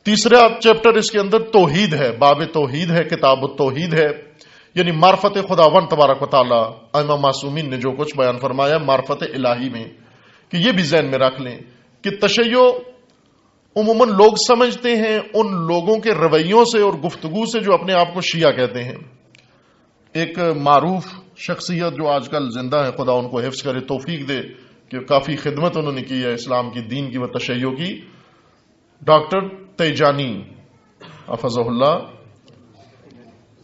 تیسرا چیپٹر اس کے اندر توحید ہے، باب توحید ہے، کتاب التوحید ہے، یعنی معرفت خداوند تبارک و تعالی۔ ائمہ معصومین نے جو کچھ بیان فرمایا معرفت الہی میں، کہ یہ بھی ذہن میں رکھ لیں کہ تشیع عموماً لوگ سمجھتے ہیں ان لوگوں کے رویوں سے اور گفتگو سے جو اپنے آپ کو شیعہ کہتے ہیں۔ ایک معروف شخصیت جو آج کل زندہ ہے، خدا ان کو حفظ کرے، توفیق دے، کہ کافی خدمت انہوں نے کی ہے اسلام کی، دین کی و تشیع کی، ڈاکٹر تیجانی حفظہ اللہ،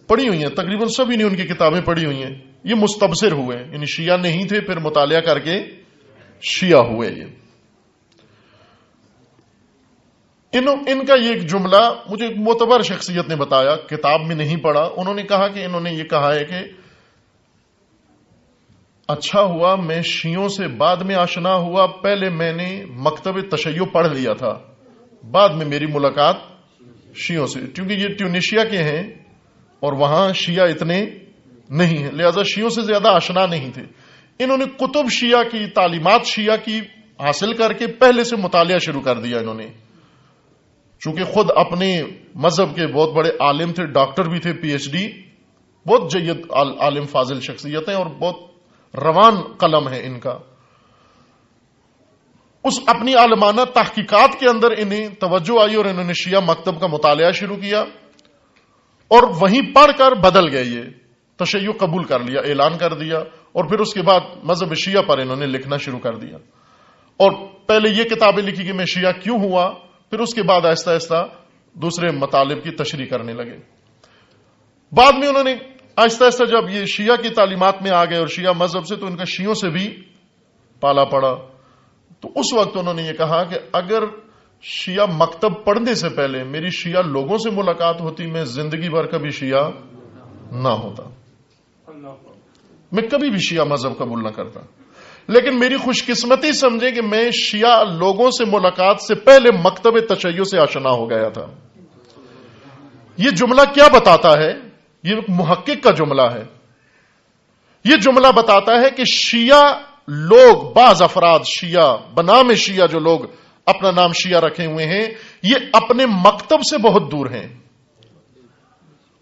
پڑھی ہوئی ہیں تقریباً سبھی نے ان کی کتابیں پڑھی ہوئی ہیں۔ یہ مستبصر ہوئے، یعنی شیعہ نہیں تھے، پھر مطالعہ کر کے شیعہ ہوئے۔ یہ ان کا یہ ایک جملہ مجھے ایک معتبر شخصیت نے بتایا، کتاب میں نہیں پڑھا، انہوں نے کہا کہ انہوں نے یہ کہا ہے کہ اچھا ہوا میں شیعوں سے بعد میں آشنا ہوا، پہلے میں نے مکتب تشیع پڑھ لیا تھا، بعد میں میری ملاقات شیعوں سے، کیونکہ یہ ٹیونیشیا کے ہیں اور وہاں شیعہ اتنے نہیں ہیں، لہذا شیعوں سے زیادہ آشنا نہیں تھے۔ انہوں نے کتب شیعہ کی، تعلیمات شیعہ کی حاصل کر کے پہلے سے مطالعہ شروع کر دیا انہوں نے، چونکہ خود اپنے مذہب کے بہت بڑے عالم تھے، ڈاکٹر بھی تھے، پی ایچ ڈی، بہت جید عالم فاضل شخصیت ہیں اور بہت روان قلم ہے ان کا۔ اس اپنی عالمانہ تحقیقات کے اندر انہیں توجہ آئی اور انہوں نے شیعہ مکتب کا مطالعہ شروع کیا اور وہیں پڑھ کر بدل گئے، یہ تشیع قبول کر لیا، اعلان کر دیا، اور پھر اس کے بعد مذہب شیعہ پر انہوں نے لکھنا شروع کر دیا، اور پہلے یہ کتابیں لکھی کہ میں شیعہ کیوں ہوا، پھر اس کے بعد آہستہ آہستہ دوسرے مطالب کی تشریح کرنے لگے۔ بعد میں انہوں نے آہستہ آہستہ جب یہ شیعہ کی تعلیمات میں آ گئے اور شیعہ مذہب سے، تو ان کا شیعوں سے بھی پالا پڑا، تو اس وقت انہوں نے یہ کہا کہ اگر شیعہ مکتب پڑھنے سے پہلے میری شیعہ لوگوں سے ملاقات ہوتی، میں زندگی بھر کبھی شیعہ نہ ہوتا، میں کبھی بھی شیعہ مذہب قبول نہ کرتا، لیکن میری خوش قسمتی سمجھے کہ میں شیعہ لوگوں سے ملاقات سے پہلے مکتب تشیع سے آشنا ہو گیا تھا۔ یہ جملہ کیا بتاتا ہے؟ یہ محقق کا جملہ ہے۔ یہ جملہ بتاتا ہے کہ شیعہ لوگ، بعض افراد شیعہ بنام شیعہ جو لوگ اپنا نام شیعہ رکھے ہوئے ہیں، یہ اپنے مکتب سے بہت دور ہیں،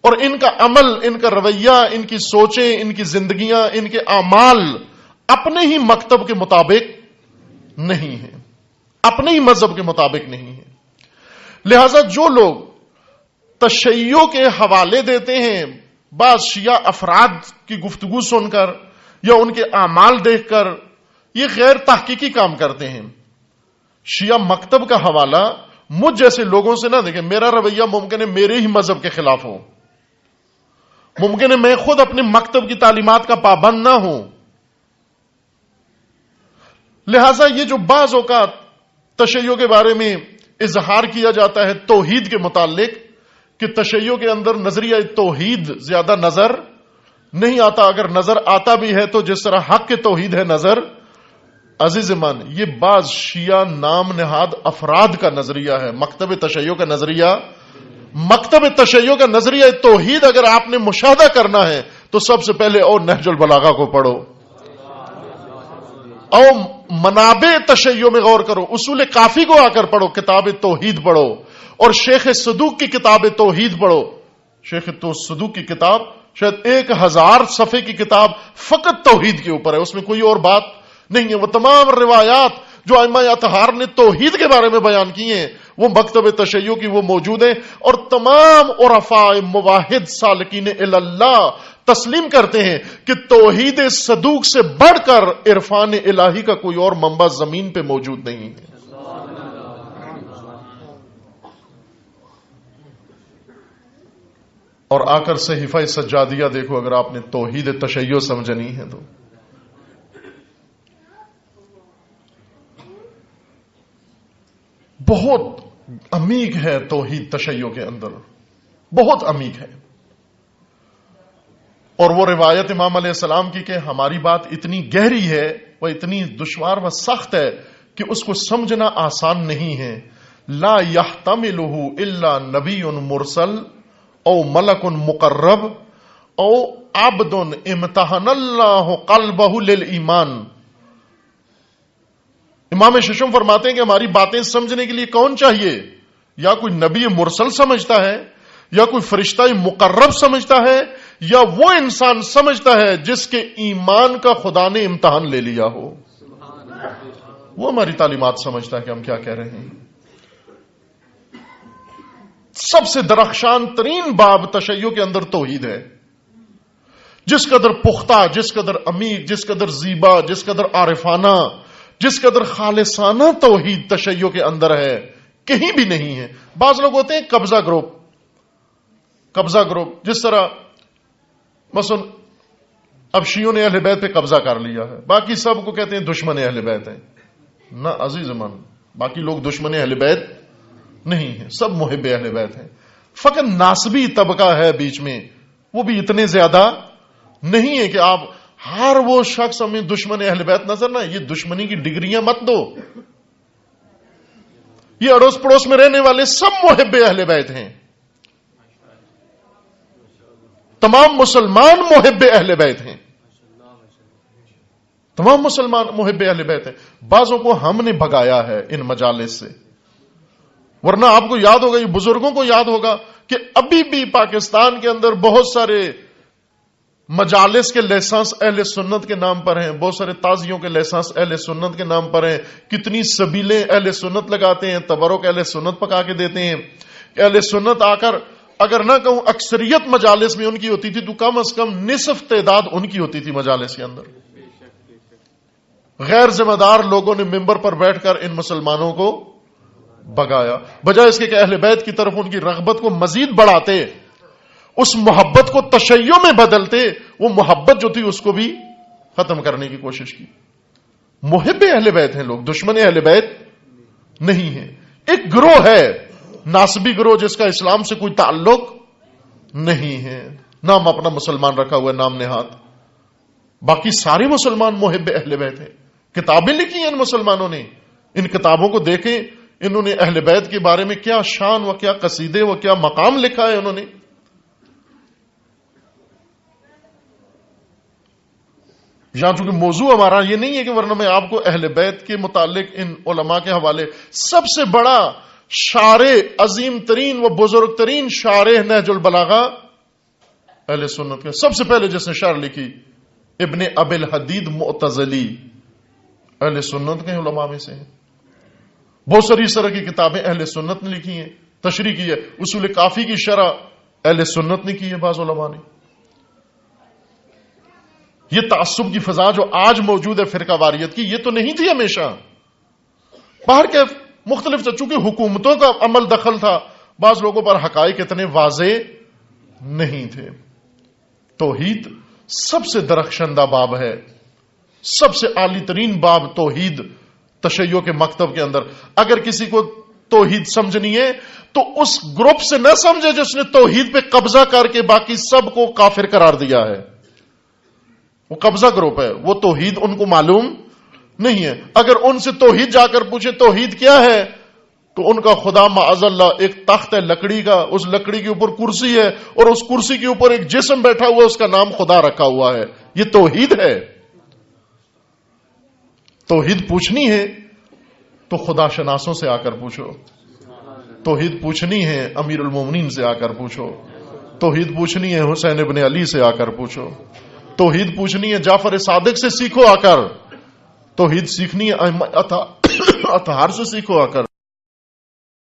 اور ان کا عمل، ان کا رویہ، ان کی سوچیں، ان کی زندگیاں، ان کے اعمال اپنے ہی مکتب کے مطابق نہیں ہیں، اپنے ہی مذہب کے مطابق نہیں ہیں۔ لہذا جو لوگ تشیع کے حوالے دیتے ہیں بعض شیعہ افراد کی گفتگو سن کر یا ان کے اعمال دیکھ کر، یہ غیر تحقیقی کام کرتے ہیں۔ شیعہ مکتب کا حوالہ مجھ جیسے لوگوں سے نہ دیکھیں، میرا رویہ ممکن ہے میرے ہی مذہب کے خلاف ہو، ممکن ہے میں خود اپنے مکتب کی تعلیمات کا پابند نہ ہوں۔ لہذا یہ جو بعض اوقات تشیع کے بارے میں اظہار کیا جاتا ہے توحید کے متعلق، کہ تشیع کے اندر نظریہ توحید زیادہ نظر نہیں آتا، اگر نظر آتا بھی ہے تو جس طرح حق کے توحید ہے نظر، عزیز من، یہ بعض شیعہ نام نہاد افراد کا نظریہ ہے، مکتب تشیع کا نظریہ۔ مکتب تشیع کا نظریہ توحید اگر آپ نے مشاہدہ کرنا ہے تو سب سے پہلے او نہج البلاغہ کو پڑھو، او منابع تشیع میں غور کرو، اصول کافی کو آ کر پڑھو، کتاب توحید پڑھو، اور شیخ صدوق کی کتاب توحید پڑھو۔ شیخ صدوق کی کتاب شاید 1000 صفحے کی کتاب فقط توحید کے اوپر ہے، اس میں کوئی اور بات نہیں ہے۔ وہ تمام روایات جو ائمہ اطہار نے توحید کے بارے میں بیان کی ہیں وہ مکتب تشیع کی وہ موجود ہیں، اور تمام عرفاء موحد سالکین الی اللہ تسلیم کرتے ہیں کہ توحید صدوق سے بڑھ کر عرفان الہی کا کوئی اور منبع زمین پہ موجود نہیں ہے۔ اور آ کر صحیفہ سجادیہ دیکھو، اگر آپ نے توحید تشیع سمجھنی ہے تو بہت عمیق ہے توحید تشیع کے اندر، بہت عمیق ہے۔ اور وہ روایت امام علیہ السلام کی کہ ہماری بات اتنی گہری ہے، وہ اتنی دشوار و سخت ہے کہ اس کو سمجھنا آسان نہیں ہے۔ لا یحتملہ الا نبی مرسل او ملک مقرب او عبد امتحن اللہ قلبہ للایمان۔ امام ششم فرماتے ہیں کہ ہماری باتیں سمجھنے کے لیے کون چاہیے؟ یا کوئی نبی مرسل سمجھتا ہے, یا کوئی فرشتہ مقرب سمجھتا ہے, یا وہ انسان سمجھتا ہے جس کے ایمان کا خدا نے امتحان لے لیا ہو. وہ ہماری تعلیمات سمجھتا ہے کہ ہم کیا کہہ رہے ہیں. سب سے درخشان ترین باب تشیع کے اندر توحید ہے. جس قدر پختہ, جس قدر عمیق, جس قدر زیبا, جس قدر عارفانہ, جس قدر خالصانہ توحید تشیع کے اندر ہے, کہیں بھی نہیں ہے. بعض لوگ ہوتے ہیں قبضہ گروپ, جس طرح مثلا اب شیعوں نے اہل بیت پہ قبضہ کر لیا ہے, باقی سب کو کہتے ہیں دشمن اہل بیت ہیں. نہ عزیز من, باقی لوگ دشمن اہل بیت نہیں ہیں, سب محب اہل بیت ہیں. فقط ناسبی طبقہ ہے بیچ میں, وہ بھی اتنے زیادہ نہیں ہے کہ آپ ہر وہ شخص ہمیں دشمن اہل بیت نظر نہ. یہ دشمنی کی ڈگریاں مت دو. یہ اڑوس پڑوس میں رہنے والے سب محب اہل بیت ہیں. تمام مسلمان محب اہل بیت ہیں. تمام مسلمان محب اہل بیت ہیں. بعضوں کو ہم نے بھگایا ہے ان مجالس سے, ورنہ آپ کو یاد ہوگا, یہ بزرگوں کو یاد ہوگا کہ ابھی بھی پاکستان کے اندر بہت سارے مجالس کے لائسنس اہل سنت کے نام پر ہیں, بہت سارے تازیوں کے لائسنس اہل سنت کے نام پر ہیں. کتنی سبیلیں اہل سنت لگاتے ہیں, تبرک اہل سنت پکا کے دیتے ہیں. اہل سنت آ کر, اگر نہ کہوں اکثریت مجالس میں ان کی ہوتی تھی, تو کم از کم نصف تعداد ان کی ہوتی تھی مجالس کے اندر. غیر ذمہ دار لوگوں نے ممبر پر بیٹھ کر ان مسلمانوں کو بگایا, بجائے اس کے کہ اہل بیت کی طرف ان کی رغبت کو مزید بڑھاتے, اس محبت کو تشیع میں بدلتے. وہ محبت جو تھی اس کو بھی ختم کرنے کی کوشش کی. محب اہل بیت ہیں لوگ, دشمن اہل بیت نہیں ہیں. ایک گروہ ہے ناسبی گروہ جس کا اسلام سے کوئی تعلق نہیں ہے, نام اپنا مسلمان رکھا ہوا ہے نام نہاد. باقی سارے مسلمان محب اہل بیت ہیں. کتابیں لکھی ہیں ان مسلمانوں نے, ان کتابوں کو دیکھیں, انہوں نے اہل بیت کے بارے میں کیا شان و کیا قصیدے و کیا مقام لکھا ہے انہوں نے. یہاں چونکہ موضوع ہمارا یہ نہیں ہے کہ ورنہ میں آپ کو اہل بیت کے متعلق ان علماء کے حوالے, سب سے بڑا شارح, عظیم ترین و بزرگ ترین شارح نہج البلاغہ اہل سنت کے, سب سے پہلے جس نے شرح لکھی ابن ابی الحدید معتزلی, اہل سنت کے علماء میں سے ہیں. بہت ساری اس طرح کی کتابیں اہل سنت نے لکھی ہیں, تشریح کی ہے. اصول کافی کی شرح اہل سنت نے کی ہے بعض علماء نے. یہ تعصب کی فضا جو آج موجود ہے فرقہ واریت کی, یہ تو نہیں تھی ہمیشہ. باہر کے مختلف, چونکہ حکومتوں کا عمل دخل تھا, بعض لوگوں پر حقائق اتنے واضح نہیں تھے. توحید سب سے درخشندہ باب ہے, سب سے عالی ترین باب توحید تشیع کے مکتب کے اندر. اگر کسی کو توحید سمجھنی ہے تو اس گروپ سے نہ سمجھے جس نے توحید پہ قبضہ کر کے باقی سب کو کافر قرار دیا ہے. وہ قبضہ گروپ ہے, وہ توحید ان کو معلوم نہیں ہے. اگر ان سے توحید جا کر پوچھے توحید کیا ہے, تو ان کا خدا معاذ اللہ ایک تخت ہے لکڑی کا, اس لکڑی کے اوپر کرسی ہے, اور اس کرسی کے اوپر ایک جسم بیٹھا ہوا ہے, اس کا نام خدا رکھا ہوا ہے. یہ توحید ہے. توحید پوچھنی ہے تو خدا شناسوں سے آ کر پوچھو. توحید پوچھنی ہے امیر المومنین سے آ کر پوچھو. توحید پوچھنی ہے حسین ابن علی سے آ کر پوچھو. توحید پوچھنی ہے جعفر صادق سے سیکھو آ کر. توحید سیکھنی ہے اطہار سے سیکھو آ کر.